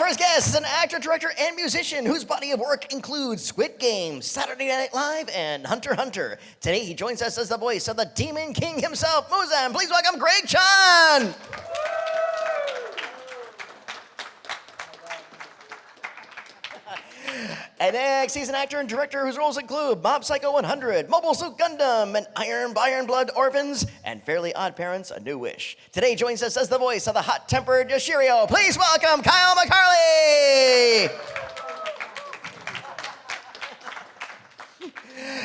first guest is an actor, director, and musician whose body of work includes Squid Game, Saturday Night Live, and Hunter x Hunter. Today, he joins us as the voice of the Demon King himself, Muzan. Please welcome Greg Chun. And next, he's an actor and director whose roles include Mob Psycho 100, Mobile Suit Gundam, and Iron Blood Orphans, and Fairly Odd Parents, A New Wish. Today, he joins us as the voice of the hot-tempered Yushiro. Please welcome Kyle McCarley.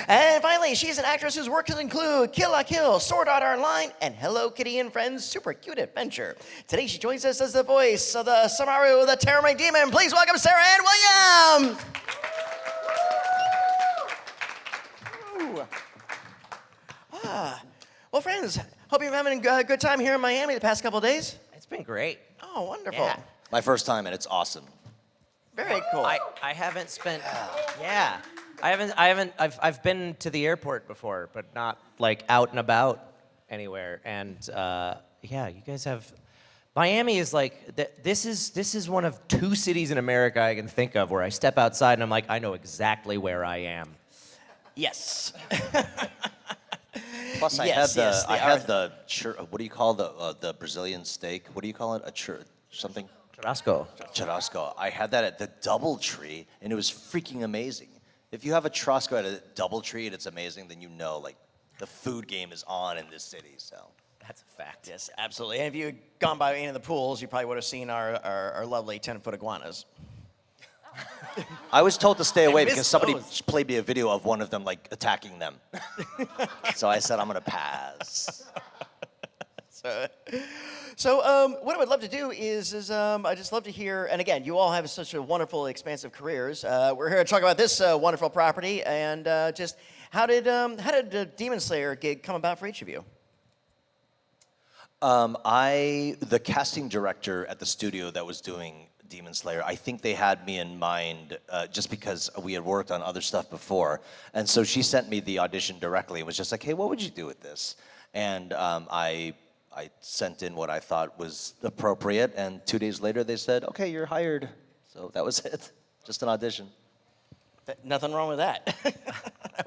And finally, she's an actress whose work include Kill la Kill, Sword Art Online, and Hello Kitty and Friends Super Cute Adventure. Today, she joins us as the voice of the Susamaru, the Terror Demon. Please welcome Sarah Ann Williams. Well, friends, hope you're having a good time here in Miami the past couple of days. It's been great. Oh, wonderful. Yeah. My first time, and it's awesome. Very cool. I haven't spent. Yeah. I've been to the airport before, but not like out and about anywhere. And yeah, you guys have. Miami is like this is one of two cities in America I can think of where I step outside and I'm like, I know exactly where I am. Yes. Plus, I Yes, had yes, the they had the what do you call the Brazilian steak? What do you call it? Something? Churrasco. Churrasco. I had that at the DoubleTree, and it was freaking amazing. If you have a churrasco at a DoubleTree and it's amazing, then you know like the food game is on in this city. So. That's a fact. Yes, absolutely. And if you had gone by any of the pools, you probably would have seen our lovely 10-foot iguanas. I was told to stay away because somebody those. played me a video of one of them like attacking them. So I said I'm gonna pass. So what I would love to do is I just love to hear, and again, you all have such a wonderful, expansive careers. We're here to talk about this wonderful property, and just how did the Demon Slayer gig come about for each of you? The casting director at the studio that was doing Demon Slayer, I think they had me in mind just because we had worked on other stuff before. And so she sent me the audition directly and was just like, hey, what would you do with this? And I sent in what I thought was appropriate, and 2 days later they said, okay, you're hired. So that was it, just an audition. Nothing wrong with that.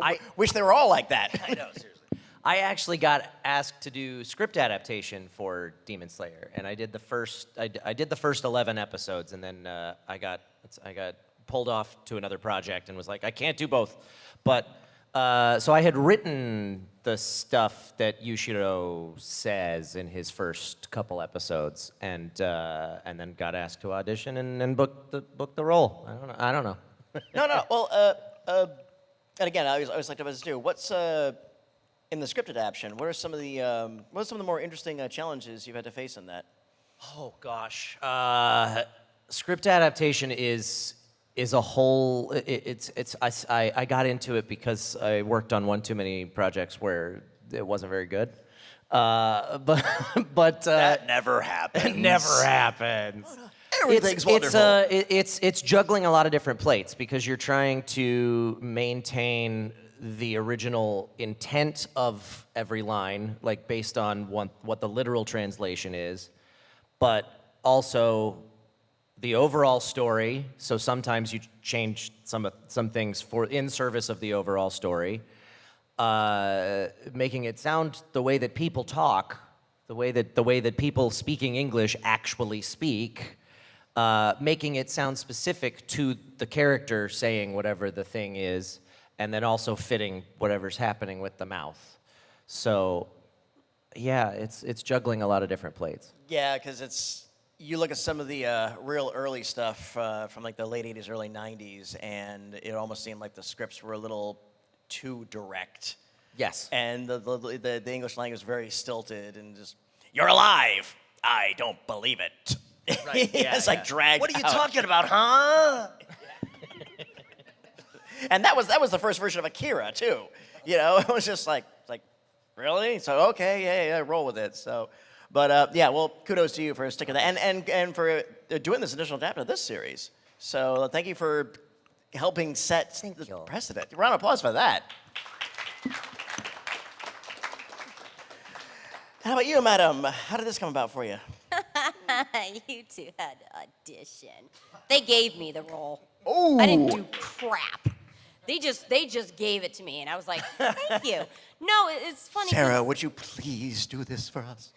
I wish they were all like that. I know, seriously. I actually got asked to do script adaptation for Demon Slayer, and I did the first. I did the first 11 episodes, and then I got pulled off to another project, and was like, I can't do both. But so I had written the stuff that Yushiro says in his first couple episodes, and then got asked to audition and booked the role. I don't know. No. Well, and again, I always like to ask too. What's in the script adaptation? What are some of the more interesting challenges you've had to face in that? Oh gosh, script adaptation is a whole. I got into it because I worked on one too many projects where it wasn't very good. But That never happens. It never happens. Everything's wonderful. It's juggling a lot of different plates because you're trying to maintain the original intent of every line, like based on what the literal translation is, but also the overall story. So sometimes you change some things in service of the overall story, making it sound the way that people talk, the way that people speaking English actually speak, making it sound specific to the character saying whatever the thing is, and then also fitting whatever's happening with the mouth. So, yeah, it's juggling a lot of different plates. Yeah, because you look at some of the real early stuff from like the late 80s, early 90s, and it almost seemed like the scripts were a little too direct. Yes. And the English language was very stilted and just, you're alive! I don't believe it. Right, yeah, it's like dragged What are you out. talking about, huh? And that was the first version of Akira too. You know, it was just like really? So okay, yeah, roll with it. So, but yeah, well, kudos to you for sticking that and for doing this additional adaptation of this series. So thank you for helping set the precedent. Round of applause for that. How about you, madam? How did this come about for you? You two had to audition. They gave me the role. Oh. I didn't do crap. They just gave it to me, and I was like, thank you. No, it's funny. Sarah, would you please do this for us?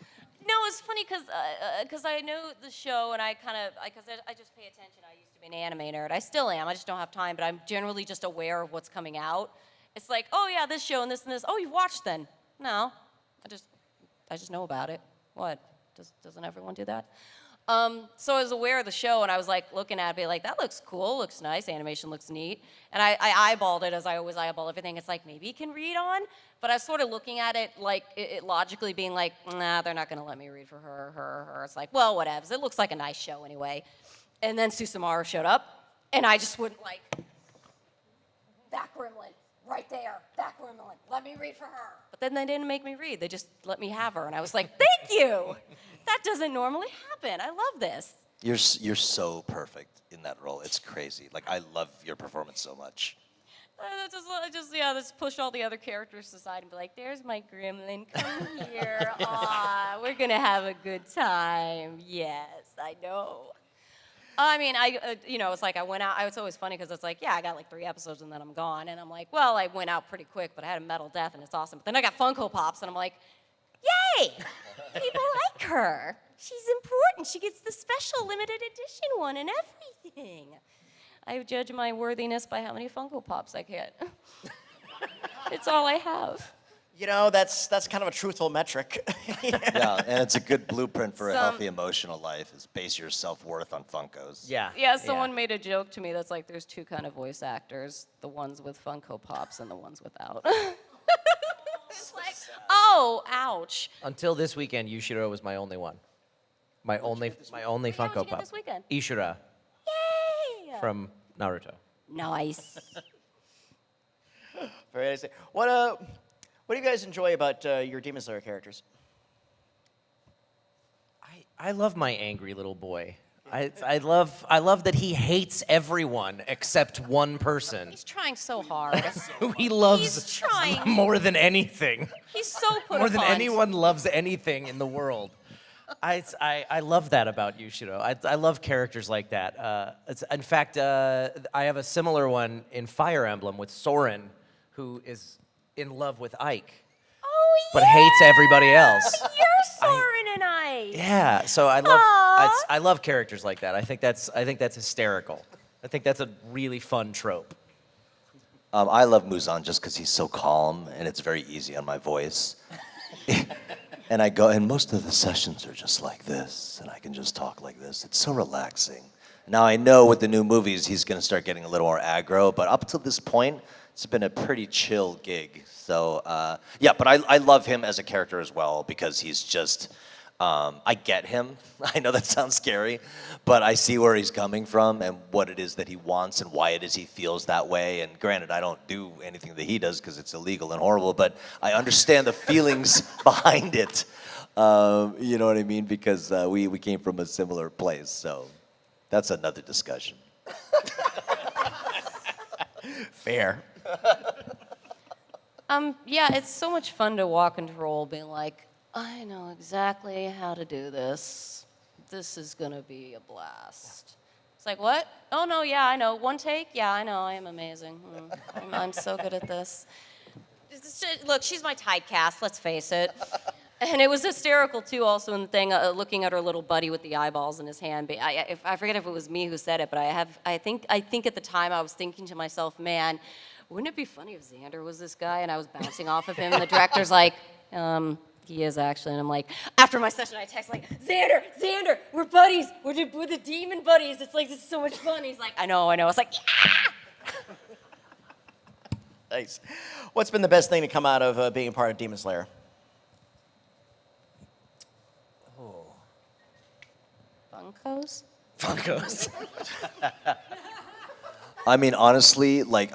No, it's funny because I know the show, and I just pay attention. I used to be an animator, and I still am. I just don't have time, but I'm generally just aware of what's coming out. It's like, oh yeah, this show and this and this. Oh, you've watched then? No, I just know about it. What? Doesn't everyone do that? So I was aware of the show, and I was like looking at it, be like, that looks cool, looks nice, animation looks neat. And I eyeballed it as I always eyeball everything. It's like, maybe it can read on, but I was sort of looking at it like, it logically being like, nah, they're not gonna let me read for her. It's like, well, whatever, it looks like a nice show anyway. And then Susamaru showed up, and I just went like, that gremlin, right there, that gremlin, let me read for her. But then they didn't make me read, they just let me have her, and I was like, thank you! That doesn't normally happen. I love this. You're so perfect in that role. It's crazy. Like, I love your performance so much. Let's push all the other characters aside and be like, there's my gremlin, come here. Aw, we're gonna have a good time. Yes, I know. I mean, it's like I went out. It's always funny because it's like, yeah, I got like 3 episodes and then I'm gone. And I'm like, well, I went out pretty quick, but I had a metal death and it's awesome. But then I got Funko Pops and I'm like, yay! People like her. She's important. She gets the special limited edition one and everything. I judge my worthiness by how many Funko Pops I get. It's all I have. You know, that's kind of a truthful metric. Yeah, and it's a good blueprint for a healthy emotional life, is base your self-worth on Funkos. Yeah. Yeah, someone made a joke to me that's like, there's 2 kind of voice actors, the ones with Funko Pops and the ones without. It's like, oh, ouch. Until this weekend, Yushiro was my only one. My only Funko you get Pop. this weekend? Ishura Yay! from Naruto. Nice. Very nice. What do you guys enjoy about your Demon Slayer characters? I love my angry little boy. I love that he hates everyone except one person He's trying so hard. who he loves He's trying. more than anything. He's so put More than upon. anyone loves anything in the world. I love that about Yushiro. I love characters like that. In fact, I have a similar one in Fire Emblem with Soren, who is in love with Ike, Oh, but hates everybody else. You're Soren and I. Yeah, so Aw. I love characters like that. I think that's hysterical. I think that's a really fun trope. I love Muzan just because he's so calm and it's very easy on my voice. And I go, and most of the sessions are just like this, and I can just talk like this. It's so relaxing. Now I know with the new movies he's going to start getting a little more aggro, but up to this point, it's been a pretty chill gig. So yeah, but I love him as a character as well because he's just, I get him. I know that sounds scary, but I see where he's coming from and what it is that he wants and why it is he feels that way. And granted, I don't do anything that he does because it's illegal and horrible, but I understand the feelings behind it. You know what I mean? Because we came from a similar place, so that's another discussion. Fair. Yeah, it's so much fun to walk into role being like, I know exactly how to do this. This is gonna be a blast. It's like, what? Oh no, yeah, I know. 1 take? Yeah, I know. I am amazing. I'm so good at this. Look, she's my typecast. Let's face it. And it was hysterical too, also in the thing, looking at her little buddy with the eyeballs in his hand. I forget if it was me who said it, but I think at the time I was thinking to myself, man, wouldn't it be funny if Xander was this guy and I was bouncing off of him? And the director's like, he is actually. And I'm like, after my session, I text like, Xander, we're buddies. We're the demon buddies. It's like, this is so much fun. He's like, I know. I was like, yeah. Nice. What's been the best thing to come out of being a part of Demon Slayer? Funkos? Funkos. I mean, honestly, like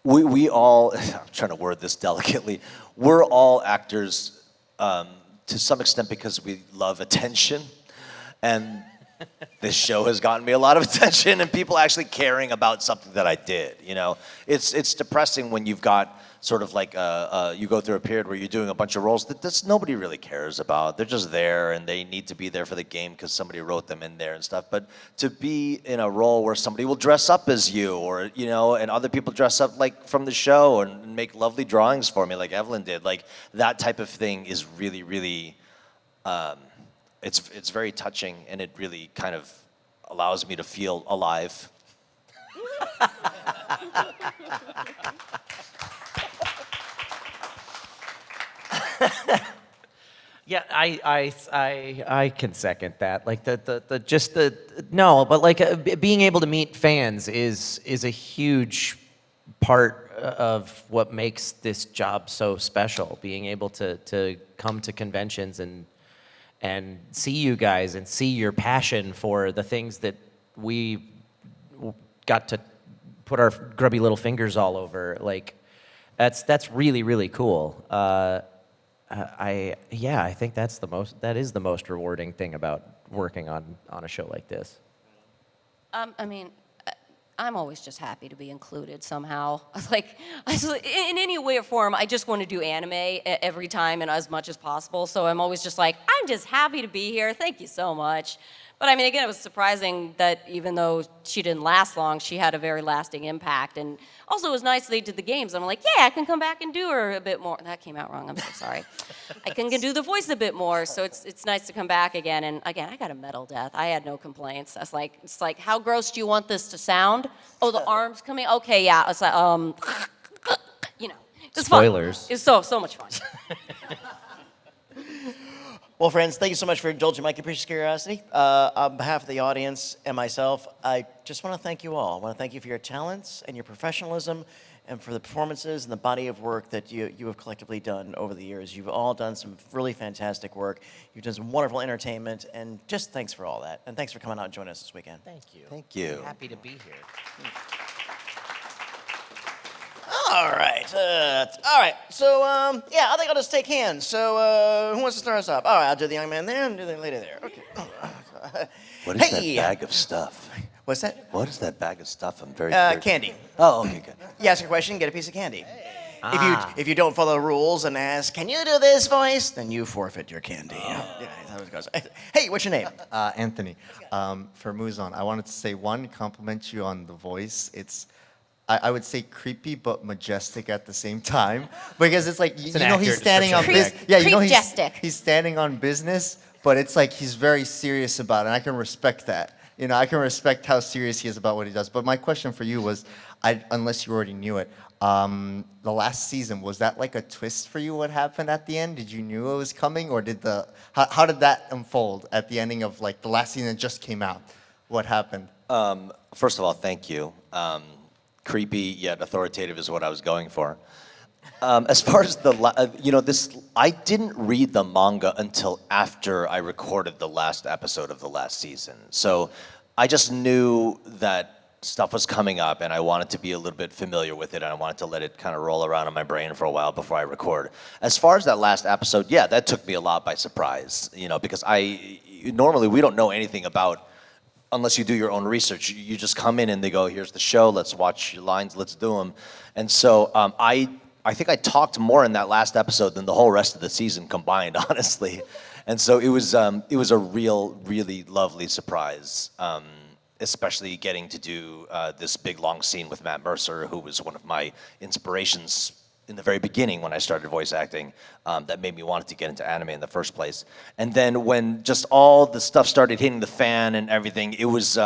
we all, I'm trying to word this delicately, we're all actors to some extent because we love attention. And this show has gotten me a lot of attention and people actually caring about something that I did. You know, it's depressing when you've got sort of like you go through a period where you're doing a bunch of roles that nobody really cares about. They're just there and they need to be there for the game because somebody wrote them in there and stuff. But to be in a role where somebody will dress up as you, or you know, and other people dress up like from the show and make lovely drawings for me, like Evelyn did, like that type of thing is really, really. It's very touching, and it really kind of allows me to feel alive. Yeah, I can second that. Like being able to meet fans is a huge part of what makes this job so special. Being able to come to conventions and see you guys and see your passion for the things that we got to put our grubby little fingers all over. Like, that's really, really cool. I think that is the most rewarding thing about working on a show like this. I mean, I'm always just happy to be included somehow. In any way or form, I just want to do anime every time and as much as possible. So I'm always just like, I'm just happy to be here. Thank you so much. But I mean, again, it was surprising that even though she didn't last long, she had a very lasting impact. And also, it was nice they did the games. I'm like, yeah, I can come back and do her a bit more. That came out wrong. I'm so sorry. I can do the voice a bit more. So it's nice to come back again. And again, I got a metal death. I had no complaints. It's like, how gross do you want this to sound? Oh, the arms coming. Okay, yeah. It's like, you know, it's Spoilers. Fun. It's so much fun. Well, friends, thank you so much for indulging my capricious curiosity. On behalf of the audience and myself, I just want to thank you all. I want to thank you for your talents and your professionalism and for the performances and the body of work that you have collectively done over the years. You've all done some really fantastic work. You've done some wonderful entertainment, and just thanks for all that. And thanks for coming out and joining us this weekend. Thank you. Thank you. Happy to be here. All right. So, I think I'll just take hands. So, who wants to start us off? All right, I'll do the young man there and do the lady there. Okay. What is Hey! that bag of stuff? What's that? What is that bag of stuff? I'm very curious. Candy. Oh, okay, good. You ask a question, get a piece of candy. If you don't follow the rules and ask, can you do this voice? Then you forfeit your candy. Yeah, that's how it goes. Hey, what's your name? Anthony. For Muzan, I wanted to say compliment you on the voice. It's, I would say creepy but majestic at the same time, because it's like, you know, he's standing on business. Yeah, you know, he's standing on business, but it's like he's very serious about it, and I can respect that. You know, I can respect how serious he is about what he does. But my question for you was, unless you already knew it, the last season, was that like a twist for you, what happened at the end? Did you knew it was coming, or how did that unfold at the ending of like the last season that just came out? What happened? First of all, thank you. Creepy yet authoritative is what I was going for. As far as I didn't read the manga until after I recorded the last episode of the last season. So I just knew that stuff was coming up and I wanted to be a little bit familiar with it, and I wanted to let it kind of roll around in my brain for a while before I record. As far as that last episode, yeah, that took me a lot by surprise, you know, because normally we don't know anything about, unless you do your own research. You just come in and they go, here's the show, let's watch your lines, let's do them. And so I think I talked more in that last episode than the whole rest of the season combined, honestly. And so it was a really lovely surprise, especially getting to do this big long scene with Matt Mercer, who was one of my inspirations in the very beginning when I started voice acting, that made me want to get into anime in the first place. And then when just all the stuff started hitting the fan and everything, it was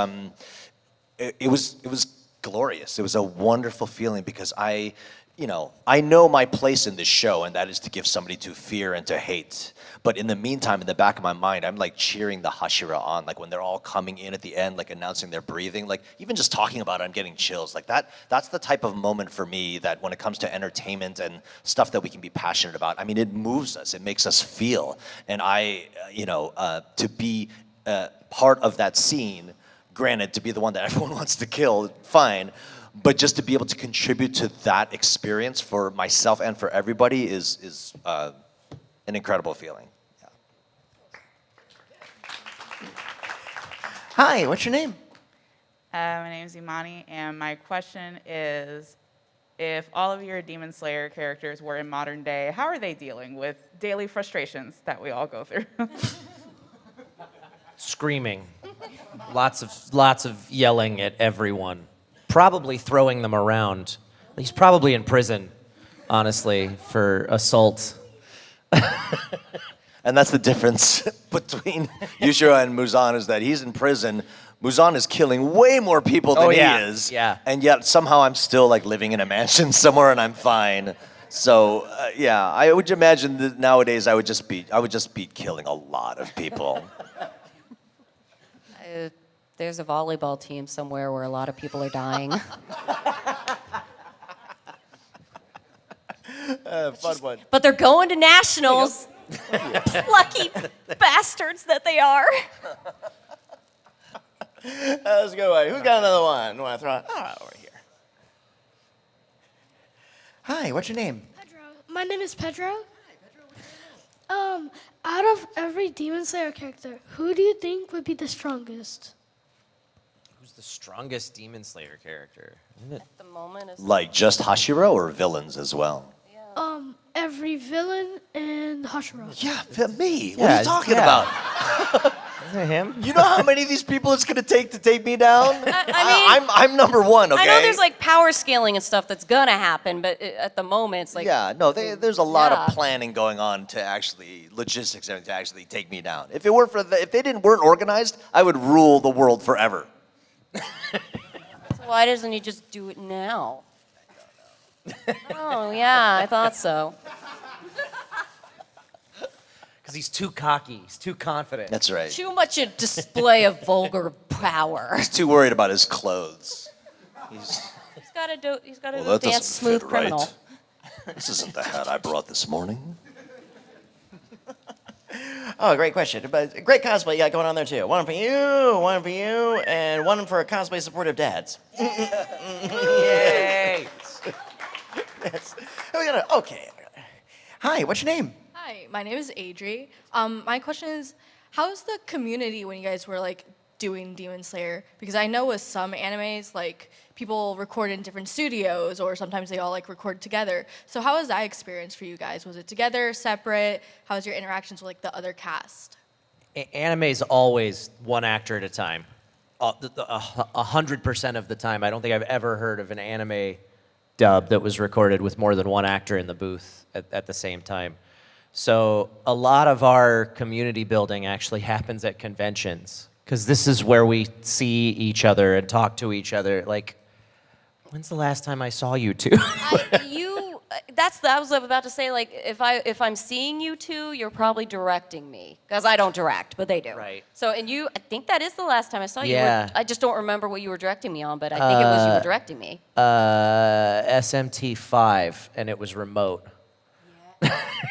glorious. It was a wonderful feeling, because I know my place in this show, and that is to give somebody to fear and to hate. But in the meantime, in the back of my mind, I'm like cheering the Hashira on, like when they're all coming in at the end, like announcing their breathing, like even just talking about it, I'm getting chills. Like that's the type of moment for me that when it comes to entertainment and stuff that we can be passionate about, I mean, it moves us, it makes us feel. And to be part of that scene, granted, to be the one that everyone wants to kill, fine. But just to be able to contribute to that experience for myself and for everybody is an incredible feeling. Hi, what's your name? My name is Imani, and my question is, if all of your Demon Slayer characters were in modern day, how are they dealing with daily frustrations that we all go through? Screaming. Lots of yelling at everyone. Probably throwing them around. He's probably in prison, honestly, for assault. And that's the difference between Yushiro and Muzan is that he's in prison. Muzan is killing way more people than he is. Yeah. And yet somehow I'm still like living in a mansion somewhere and I'm fine. So yeah, I would imagine that nowadays I would just be killing a lot of people. There's a volleyball team somewhere where a lot of people are dying. Fun one. But they're going to nationals. Lucky bastards that they are. Let's go away. Who's got another one? Want to throw it? Over here. Hi, what's your name? Pedro. My name is Pedro. Out of every Demon Slayer character, who do you think would be the strongest? Who's the strongest Demon Slayer character? At the moment is Like just Hashiro or villains as well? Every villain and Hashira. Yeah, me. What Yeah, are you talking yeah. about? Isn't it him? You know how many of these people it's gonna take to take me down? I'm number one, okay? I know there's like power scaling and stuff that's gonna happen, but at the moment it's like Yeah, no, there's a lot Yeah. of planning going on to actually logistics and to actually take me down. If it weren't for if they weren't organized, I would rule the world forever. So why doesn't he just do it now? Oh yeah, I thought so. Because he's too cocky. He's too confident. That's right. Too much a display of vulgar power. He's too worried about his clothes. He's He's got to well, that dance doesn't smooth fit criminal. right. This isn't the hat I brought this morning. Oh, great question. But great cosplay you got going on there too. One for you, and one for cosplay supportive dads. Yay! Yes. Okay. Hi, what's your name? Hi, my name is Adri. My question is, how's the community when you guys were like doing Demon Slayer? Because I know with some animes, like people record in different studios, or sometimes they all like record together. So how was that experience for you guys? Was it together, separate? How was your interactions with like the other cast? Anime is always one actor at a time. 100% of the time. I don't think I've ever heard of an anime dub that was recorded with more than one actor in the booth at the same time. So a lot of our community building actually happens at conventions, because this is where we see each other and talk to each other. Like, when's the last time I saw you two? I was about to say, like, if I'm seeing you two, you're probably directing me, because I don't direct, but they do. Right. So, and I think that is the last time I saw you. Yeah. I just don't remember what you were directing me on, but I think it was you were directing me. SMT5, and it was remote.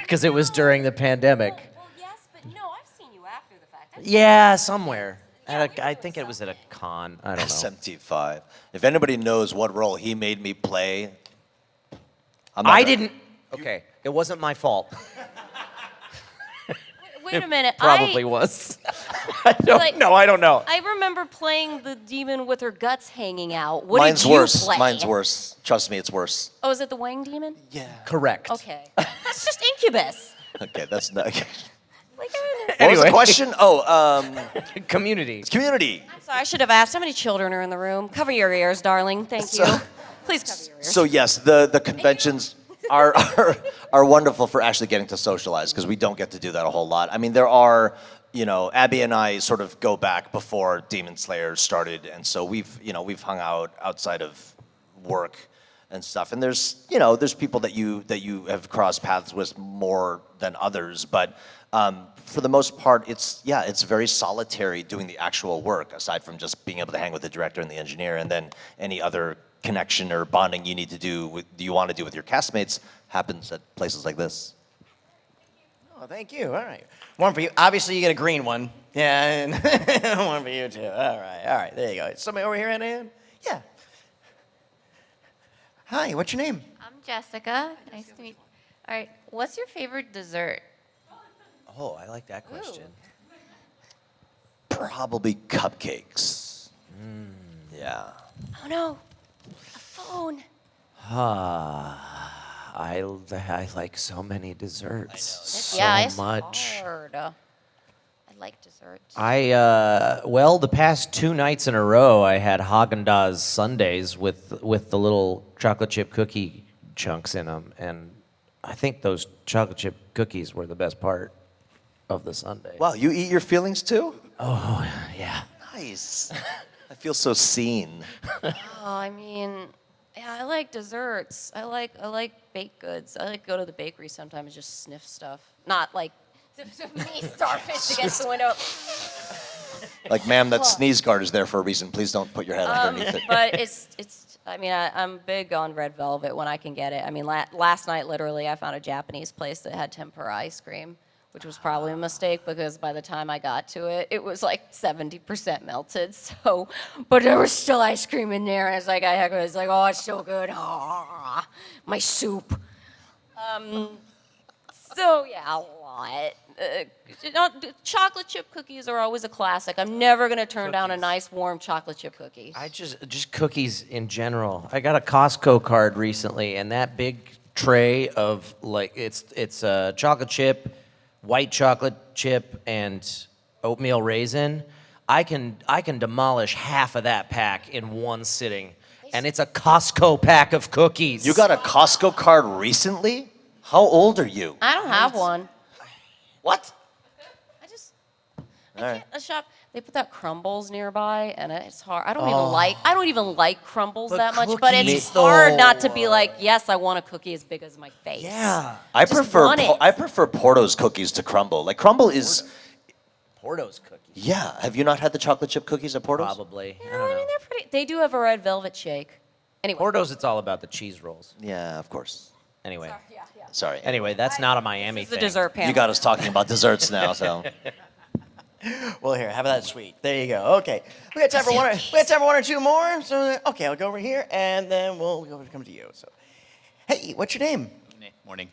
Because it was during the pandemic. Well, yes, but no, I've seen you after the fact. Yeah, somewhere. I think it was at a con. I don't know. SMT5. If anybody knows what role he made me play, I didn't. Okay, it wasn't my fault. Wait a minute. Probably was. I don't know. I don't know. I remember playing the demon with her guts hanging out. What Mine's did you worse. play? Mine's worse. Trust me, it's worse. Oh, is it the Wang demon? Yeah. Correct. Okay. That's just Incubus. Okay, that's not. Like, What was the Anyway. question? Community. Community. I'm sorry, I should have asked. How many children are in the room? Cover your ears, darling. Thank you. Please cover your ears. So yes, the conventions are wonderful for actually getting to socialize, because we don't get to do that a whole lot. I mean, there are, Abby and I sort of go back before Demon Slayer started, and so we've hung out outside of work and stuff. And there's people that you have crossed paths with more than others, but for the most part, it's very solitary doing the actual work, aside from just being able to hang with the director and the engineer, and then any other connection or bonding you need to do with your castmates happens at places like this. Oh, thank you. All right. One for you. Obviously, you get a green one. Yeah, and one for you too. All right. There you go. Somebody over here, Ann? Yeah. Hi, what's your name? I'm Jessica. Nice to meet you. All right, what's your favorite dessert? Oh, I like that question. Probably cupcakes. Yeah. Oh no, a phone. I like so many desserts. So Yeah, it's much. hard. I like desserts. Well, the past 2 nights in a row, I had Haagen-Dazs sundaes with the little chocolate chip cookie chunks in them, and I think those chocolate chip cookies were the best part of the sundae. Wow, you eat your feelings too? Oh, yeah. Nice. I feel so seen. Oh, I mean, yeah, I like desserts. I like baked goods. I like to go to the bakery sometimes and just sniff stuff. Not like me starfish against the window. Like, ma'am, that sneeze guard is there for a reason. Please don't put your head underneath it. But I mean, I'm big on red velvet when I can get it. I mean, last night, literally, I found a Japanese place that had tempura ice cream, which was probably a mistake because by the time I got to it, it was like 70% melted. So, but there was still ice cream in there. And it's like, I was like, oh, it's so good. Oh, my soup. So, yeah, a lot. Chocolate chip cookies are always a classic. I'm never going to turn down a nice, warm chocolate chip cookie. I just cookies in general. I got a Costco card recently, and that big tray of like it's chocolate chip, white chocolate chip, and oatmeal raisin. I can demolish half of that pack in one sitting, and it's a Costco pack of cookies. You got a Costco card recently? How old are you? I don't have one. What? I can't shop. They put that crumbles nearby, and it's hard. I don't even like crumbles that much, but it's hard not to be like, yes, I want a cookie as big as my face. Yeah. I prefer Porto's cookies to crumble. Like, crumble is... Porto's cookies. Yeah. Have you not had the chocolate chip cookies at Porto's? Probably. Yeah, I don't know. mean, they're pretty. They do have a red velvet shake. Anyway. Porto's, it's all about the cheese rolls. Yeah, of course. Anyway. Sorry. Anyway, that's not a Miami This is the thing. dessert panel. You got us talking about desserts now, so... Well, here, have that sweet. There you go. Okay, we got time for one or two more. So, okay, I'll go over here, and then we'll come to you. So, hey, what's your name? Morning.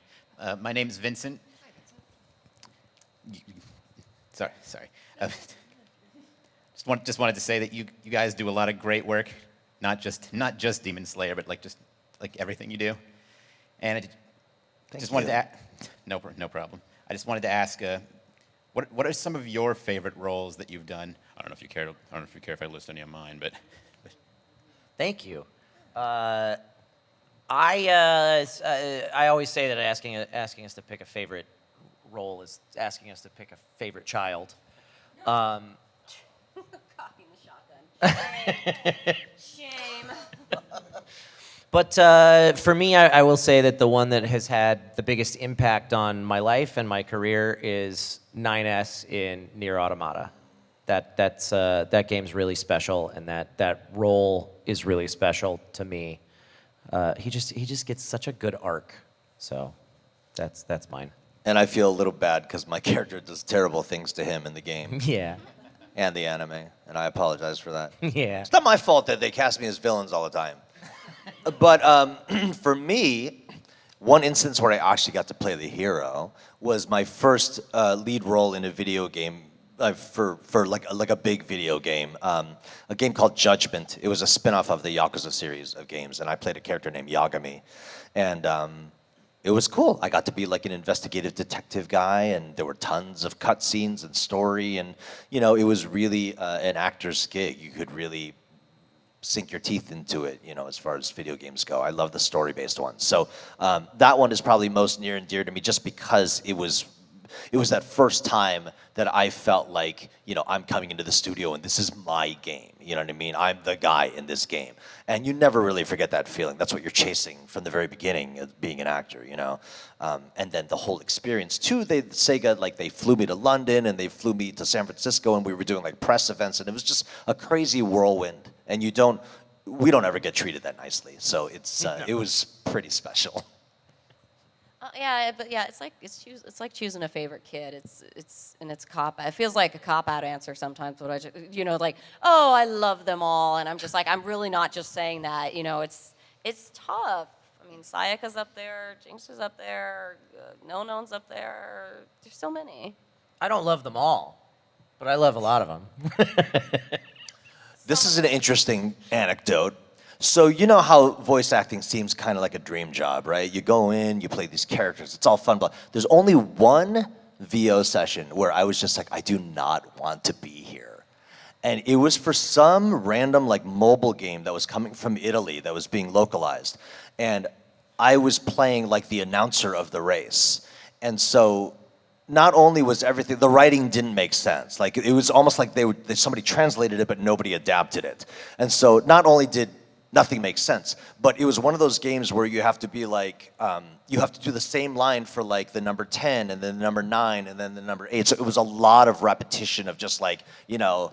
My name's Vincent. Sorry. Just wanted to say that you guys do a lot of great work, not just Demon Slayer, but like everything you do. And I just wanted to no problem. I just wanted to ask, what are some of your favorite roles that you've done? I don't know if you care. I don't know if you care if I list any of mine, but. Thank you. I always say that asking us to pick a favorite role is asking us to pick a favorite child. Cocking the shotgun. Shame. But for me, I will say that the one that has had the biggest impact on my life and my career is 9S in Nier Automata. That game's really special, and that role is really special to me. He just gets such a good arc, so that's mine. And I feel a little bad because my character does terrible things to him in the game. Yeah. And the anime, and I apologize for that. Yeah. It's not my fault that they cast me as villains all the time. But for me, one instance where I actually got to play the hero was my first lead role in a video game for like a big video game, a game called Judgment. It was a spin-off of the Yakuza series of games, and I played a character named Yagami. And it was cool. I got to be like an investigative detective guy, and there were tons of cutscenes and story, and it was really an actor's gig. You could really sink your teeth into it, as far as video games go. I love the story-based ones. So that one is probably most near and dear to me, just because it was that first time that I felt like, I'm coming into the studio and this is my game. You know what I mean? I'm the guy in this game. And you never really forget that feeling. That's what you're chasing from the very beginning of being an actor, And then the whole experience too, Sega, they flew me to London and they flew me to San Francisco, and we were doing press events, and it was just a crazy whirlwind. And we don't ever get treated that nicely. So it was pretty special. It's like choosing a favorite kid. It's cop. It feels like a cop out answer sometimes. But I love them all, and I'm just like, I'm really not just saying that. It's tough. I mean, Sayaka's up there, Jinx is up there, No Known's up there. There's so many. I don't love them all. But I love a lot of them. This is an interesting anecdote. So you know how voice acting seems kind of like a dream job, right? You go in, you play these characters, it's all fun, but there's only one VO session where I was just like, I do not want to be here. And it was for some random like mobile game that was coming from Italy that was being localized. And I was playing like the announcer of the race. And so not only was everything, the writing didn't make sense. Like it was almost like somebody translated it, but nobody adapted it. And so not only did nothing make sense, but it was one of those games where you have to be like, you have to do the same line for like the number 10 and then the number 9 and then the number 8. So it was a lot of repetition of just like, you know,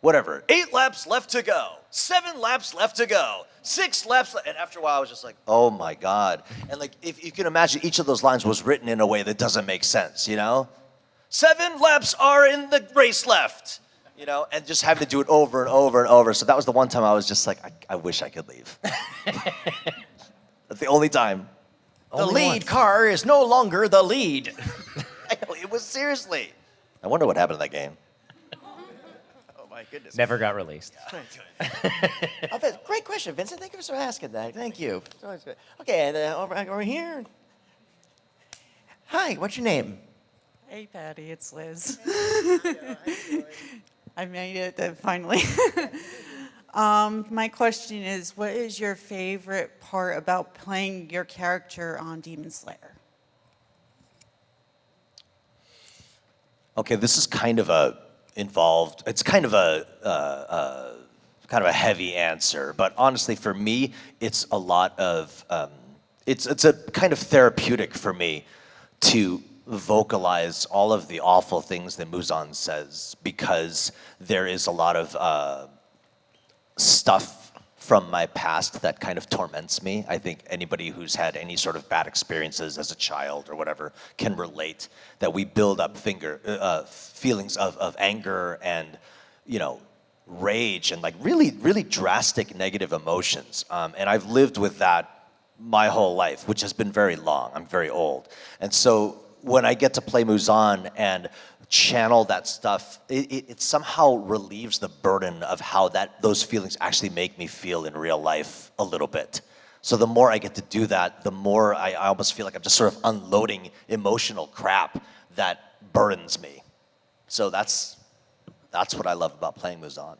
whatever. 8 laps left to go. 7 laps left to go. 6 laps, and after a while I was just like, oh my God. And like, if you can imagine, each of those lines was written in a way that doesn't make sense, you know? 7 laps are in the race left. You know, and just having to do it over and over and over. So that was the one time I was just like, I wish I could leave. That's the only time. The lead car is no longer the lead. It was seriously. I wonder what happened to that game. Oh my goodness. Never got released. Great question, Vincent. Thank you for asking that. Thank you. Okay, over here. Hi, what's your name? Hey, Patty, it's Liz. I made it finally. My question is, what is your favorite part about playing your character on Demon Slayer? Okay, this is kind of it's kind of a heavy answer, but honestly for me, it's a lot of, it's a kind of therapeutic for me to vocalize all of the awful things that Muzan says, because there is a lot of stuff from my past that kind of torments me. I think anybody who's had any sort of bad experiences as a child or whatever can relate, that we build up feelings of anger and, you know, rage and like really, really drastic negative emotions. And I've lived with that my whole life, which has been very long. I'm very old. And so when I get to play Muzan and channel that stuff, it somehow relieves the burden of how those feelings actually make me feel in real life a little bit. So the more I get to do that, the more I almost feel like I'm just sort of unloading emotional crap that burdens me. So that's what I love about playing Muzan.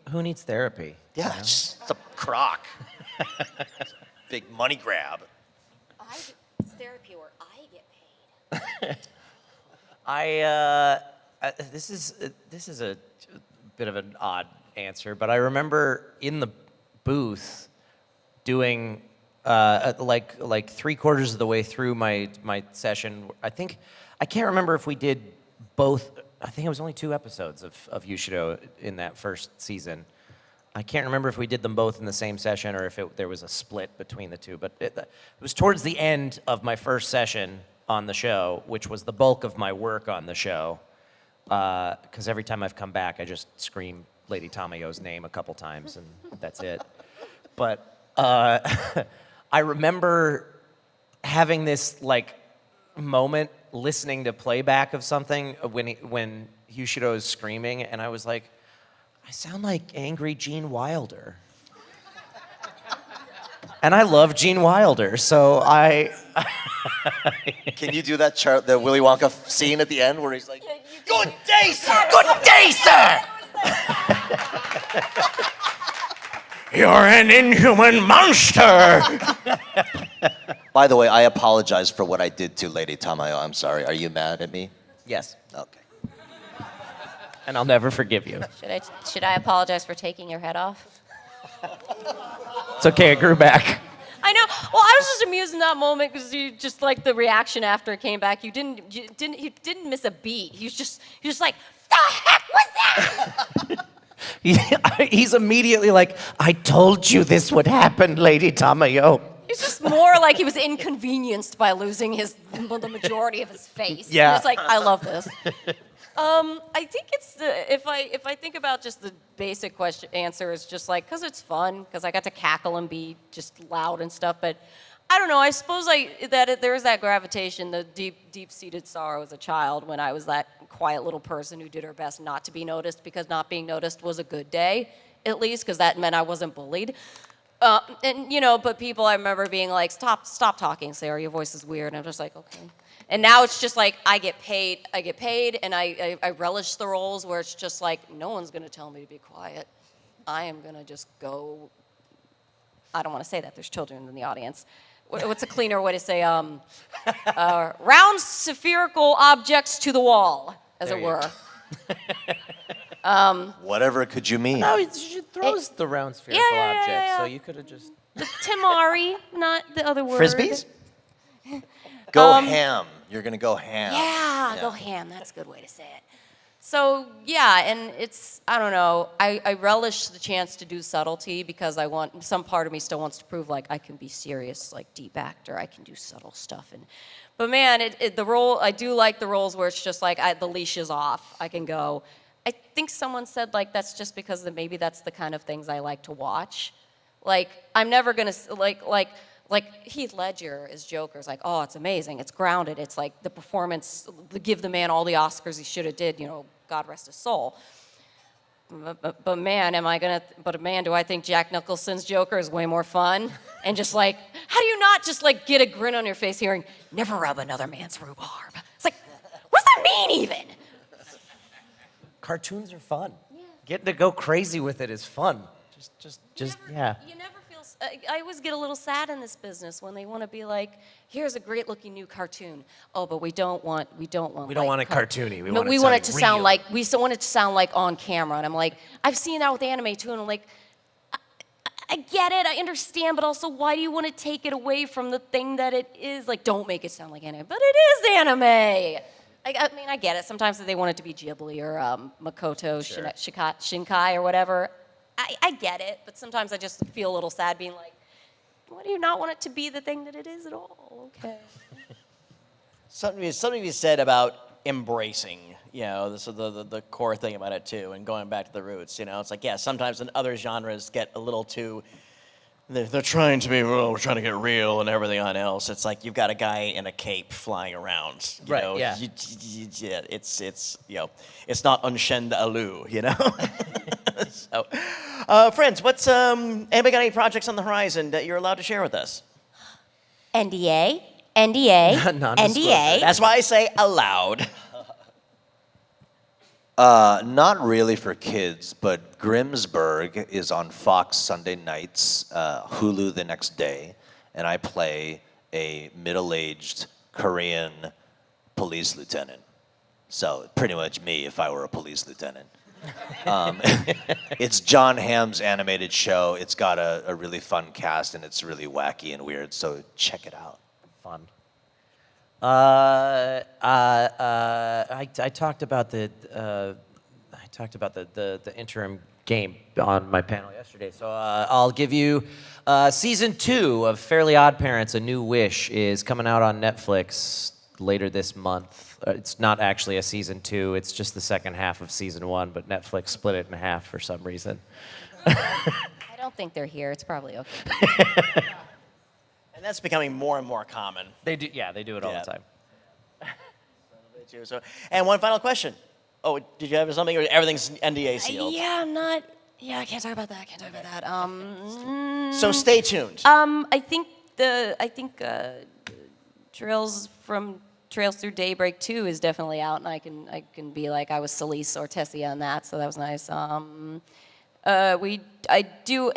Who needs therapy? Yeah, it's just a crock. Big money grab. It's therapy where I get paid. This is a bit of an odd answer, but I remember in the booth doing like 3/4 of the way through my session. I can't remember if we did both. I think it was only 2 episodes of Yushiro in that first season. I can't remember if we did them both in the same session or if there was a split between the two. But it was towards the end of my first session on the show, which was the bulk of my work on the show, because every time I've come back, I just scream Lady Tamayo's name a couple times, and that's it. But I remember having this like moment listening to playback of something when Yushiro is screaming, and I was like, I sound like angry Gene Wilder. And I love Gene Wilder, so Can you do that chart, the Willy Wonka scene at the end where he's like, "Good day, sir! Good day, sir!" You're an inhuman monster! By the way, I apologize for what I did to Lady Tamayo. I'm sorry. Are you mad at me? Yes. Okay. And I'll never forgive you. Should I apologize for taking your head off? It's okay, it grew back. I know. Well, I was just amused in that moment because you just like the reaction after it came back. You didn't miss a beat. He was just like, the heck was that? He's immediately like, I told you this would happen, Lady Tamayo. He's just more like he was inconvenienced by losing the majority of his face. Yeah. He's like, I love this. I think it's if I think about just the basic answer is just like, because it's fun, because I got to cackle and be just loud and stuff. But I don't know. I suppose there is that gravitation, the deep-seated sorrow as a child when I was that quiet little person who did her best not to be noticed because not being noticed was a good day, at least, because that meant I wasn't bullied. And but people, I remember being like, stop talking, Sarah, your voice is weird. And I'm just like, okay. And now it's just like, I get paid, and I relish the roles where it's just like, no one's gonna tell me to be quiet. I am gonna just go, I don't wanna say that, there's children in the audience. What's a cleaner way to say, round spherical objects to the wall, as it were. Whatever could you mean? No, she throws the round spherical object, so you could have just... The Tamari, not the other word. Frisbees? Go ham. You're going to go ham. Yeah, go ham. That's a good way to say it. So, yeah, and it's, I don't know, I relish the chance to do subtlety because some part of me still wants to prove, like, I can be serious, like, deep actor. I can do subtle stuff. But, man, the role, I do like the roles where it's just like, the leash is off. I can go. I think someone said, like, that's just because maybe that's the kind of things I like to watch. Like, I'm never going to, like Heath Ledger as Joker is like, oh, it's amazing. It's grounded. It's like the performance, give the man all the Oscars he should have did, God rest his soul. But man, do I think Jack Nicholson's Joker is way more fun? And just like, how do you not just like get a grin on your face hearing, never rub another man's rhubarb? It's like, what does that mean even? Cartoons are fun. Yeah. Getting to go crazy with it is fun. Yeah. You never feel. I always get a little sad in this business when they want to be like, "Here's a great-looking new cartoon." Oh, but we don't want. We don't want it cartoony. We want it to sound like. We still want it to sound like on camera. And I'm like, I've seen that with anime too, and I'm like, I get it, I understand, but also, why do you want to take it away from the thing that it is? Like, don't make it sound like anime, but it is anime. I mean, I get it. Sometimes they want it to be Ghibli or Makoto Shinkai or whatever. I get it, but sometimes I just feel a little sad being like, why do you not want it to be the thing that it is at all? Okay. Something to be said about embracing, this is the core thing about it too, and going back to the roots. It's like, yeah, sometimes in other genres get a little too, they're trying to be, we're trying to get real and everything on else. It's like you've got a guy in a cape flying around. Right, yeah. It's not Unshend Alu, So, friends, anybody got any projects on the horizon that you're allowed to share with us? NDA, Non-disclosure. That's why I say allowed. Not really for kids, but Grimsburg is on Fox Sunday nights, Hulu the next day, and I play a middle-aged Korean police lieutenant. So pretty much me if I were a police lieutenant. It's John Hamm's animated show. It's got a really fun cast, and it's really wacky and weird, so check it out. Fun. I talked about the interim game on my panel yesterday. So I'll give you season 2 of Fairly Odd Parents: A New Wish is coming out on Netflix later this month. It's not actually a season 2. It's just the second half of season 1, but Netflix split it in half for some reason. I don't think they're here. It's probably okay. And that's becoming more and more common. They do it all the time. And one final question. Oh, did you have something, or everything's NDA sealed? I can't talk about that. So stay tuned. I think Trails Through Daybreak 2 is definitely out, and I can be like I was Celise or Tessie on that, so that was nice. I do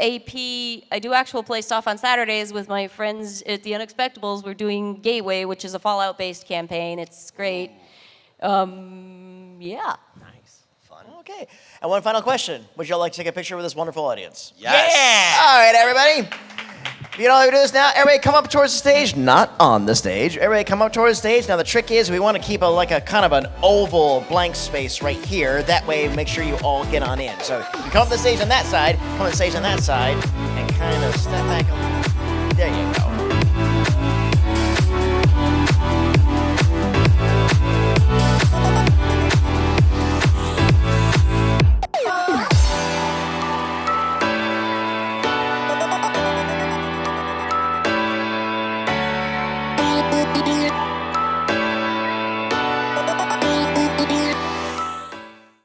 actual play stuff on Saturdays with my friends at the Unexpectables. We're doing Gateway, which is a Fallout-based campaign. It's great. Yeah. Nice. Fun. Okay. And one final question. Would you all like to take a picture with this wonderful audience? Yes. Yeah! All right, everybody. You know how we do this now? Everybody come up towards the stage. Not on the stage. Everybody come up towards the stage. Now, the trick is we want to keep a kind of an oval blank space right here. That way, make sure you all get on in. So you come up the stage on that side, come on the stage on that side, and kind of step back a little. There you go.